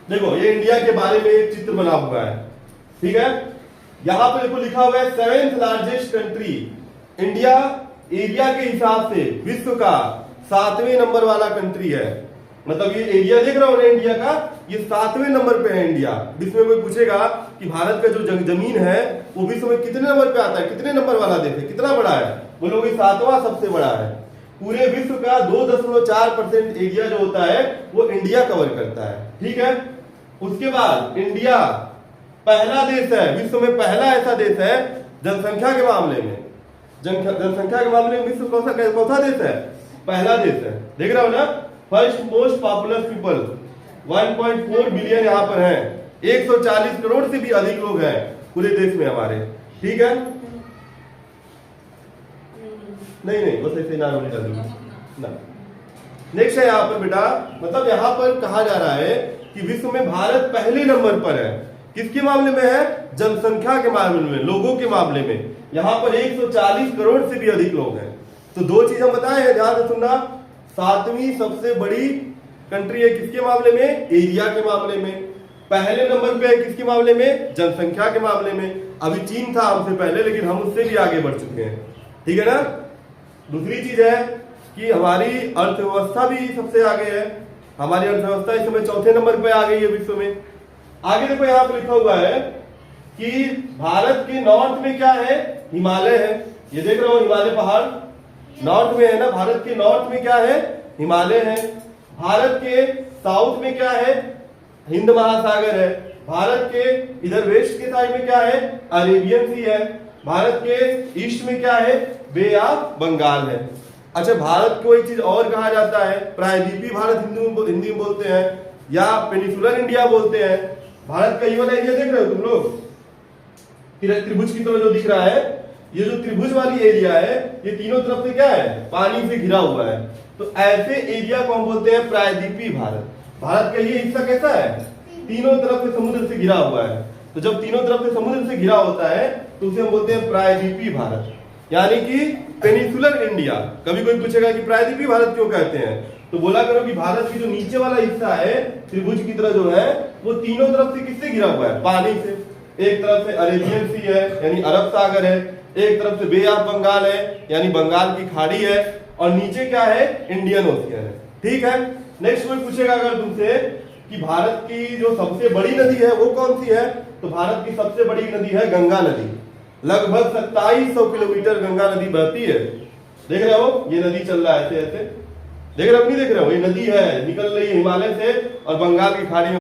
देखो ये इंडिया के बारे में एक चित्र बना हुआ है, ठीक है। यहां पर देखो लिखा हुआ है 7th largest country. India area के हिसाब से विश्व का 7वें नंबर वाला कंट्री है। मतलब ये एरिया देख रहे हो ना इंडिया का, ये 7वें नंबर पे है इंडिया। इसमें कोई पूछेगा कि भारत का जो जमीन है वो विश्व में कितने नंबर पे आता है, कितने नंबर वाला देश है, कितना बड़ा है, बोलोगे 7वां सबसे बड़ा है। पूरे विश्व का 2.4% एरिया जो होता है वो इंडिया कवर करता है, ठीक है। उसके बाद इंडिया पहला देश है, विश्व में पहला ऐसा देश है जनसंख्या के मामले में, जनसंख्या के मामले में विश्व कौन सा देश है, पहला देश है। देख रहे हो ना, first most popular people 1.4 billion यहाँ पर है, 140 करोड़ से भी अधिक लोग हैं पूरे देश में हमारे, ठीक है। नहीं बस ऐसे नॉर्मली कर दूंगा ना। नेक्स्ट है यहाँ पर बेटा, मतलब यहाँ पर कहा जा रहा है कि विश्व में भारत पहले नंबर पर है। किसके मामले में है, जनसंख्या के मामले में, लोगों के मामले में। यहाँ पर 140 करोड़ से भी अधिक लोग हैं। तो दो चीज हम बताए हैं, ध्यान से सुनना। 7वीं सबसे बड़ी कंट्री है किसके मामले में, एरिया के मामले में। पहले नंबर पे है किसके मामले में, जनसंख्या के मामले में। अभी चीन था हमसे पहले, लेकिन हम उससे भी आगे बढ़ चुके हैं, ठीक है ना। दूसरी चीज है कि हमारी अर्थव्यवस्था भी सबसे आगे है। हमारी अर्थव्यवस्था इस समय 4थे नंबर पे आ गई है विश्व में। आगे देखो यहाँ पे लिखा हुआ है कि भारत के नॉर्थ में क्या है, हिमालय है। ये देख रहे हो हिमालय पहाड़ नॉर्थ में है ना, भारत के नॉर्थ में क्या है, हिमालय है। भारत के साउथ में क्या है, हिंद महासागर है। भारत के इधर वेस्ट के साइड में क्या है, अरेबियन सी है। भारत के ईस्ट में क्या है, बे ऑफ बंगाल है। अच्छा, भारत को एक चीज और कहा जाता है, प्रायद्वीपीय भारत हिंदी में बोलते हैं, या पेनिसुलर इंडिया बोलते हैं। भारत का ये वाला एरिया देख रहे हो तुम लोग, त्रिभुज की तरह जो दिख रहा है, ये जो त्रिभुज वाली एरिया है, ये तीनों तरफ से क्या है, पानी से घिरा हुआ है। तो ऐसे एरिया को हम बोलते हैं प्रायद्वीपीय भारत। भारत का ये हिस्सा कैसा है, तीनों तरफ से समुद्र से घिरा हुआ है। तो जब तीनों तरफ से समुद्र से घिरा होता है तो उसे हम बोलते हैं प्रायद्वीपीय भारत, यानी कि पेनिसुलर इंडिया। कभी कोई पूछेगा कि प्रायद्वीपीय भारत क्यों कहते हैं, तो बोला करो कि भारत की जो नीचे वाला हिस्सा है त्रिभुज की तरह जो है, वो तीनों तरफ से किससे घिरा हुआ है, पानी से। एक तरफ से अरेबियन सी है यानी अरब सागर है, एक तरफ से बे ऑफ बंगाल है यानी बंगाल की खाड़ी है, और नीचे क्या है, इंडियन ओशियन है, ठीक है। नेक्स्ट कोई पूछेगा अगर तुमसे कि भारत की जो सबसे बड़ी नदी है वो कौन सी है, तो भारत की सबसे बड़ी नदी है गंगा नदी। लगभग 2700 किलोमीटर गंगा नदी बहती है। देख रहे हो ये नदी चल रहा है ऐसे ऐसे, देख रहे हो नहीं देख रहे हो, ये नदी है निकल रही है हिमालय से और बंगाल की खाड़ी में